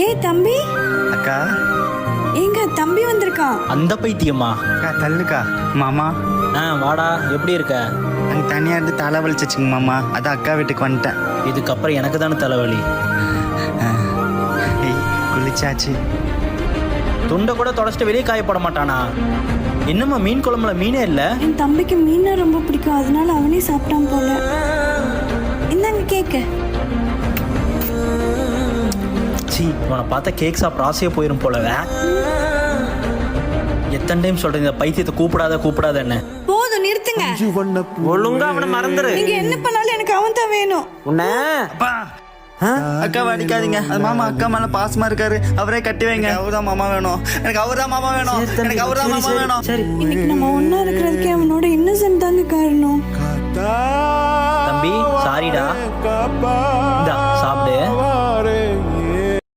ஏய் தம்பி. அக்கா. எங்க தம்பி வந்திருக்கான். அந்த பைத்தியமா? அக்கா தள்ளுக்கா. மாமா. வாடா, எப்படி இருக்க? அங்கே தனியாக இருந்து தலை வலிச்சிச்சுங்க மாமா, அதான் அக்கா வீட்டுக்கு வந்துட்டேன். இதுக்கப்புறம் எனக்கு தானே தலைவலி. குளிச்சாச்சு. துண்டை கூட தொடச்சிட்டு வெளியே காயப்பட மாட்டானா? என்னம்மா மீன் குழம்புல மீனே இல்லை? என் தம்பிக்கு மீனா ரொம்ப பிடிக்கும், அதனால அவனே சாப்பிட்டான் போல. இந்தாங்க கேக்கு. இவனை பார்த்தா கேக் சாப்பிட ஆசையே போயிடும் போலவே. எத்தனை டைம் சொல்றேன் இந்த பைத்தியத்தை கூப்பிடாத என்ன? போதும் நிறுத்துங்க. ஒழுங்கா அவனை மறந்துரு. நீங்க என்ன பண்ணாலும் எனக்கு அவன் தான் வேணும். அக்கா அடிக்காதீங்க. அது மாமா அக்கா மேல பாசமா இருக்காரு, அவரே கட்டி வைங்க. அவர்தான் மாமா வேணும், எனக்கு அவர்தான் மாமா வேணும், எனக்கு அவர்தான் மாமா வேணும். இன்னைக்கு நம்ம ஒன்னா இருக்கிறதுக்கே அவனோட இன்னசென்ட் தாங்க காரணம். தம்பி சாரிடா, இந்தா சாப்பிடு.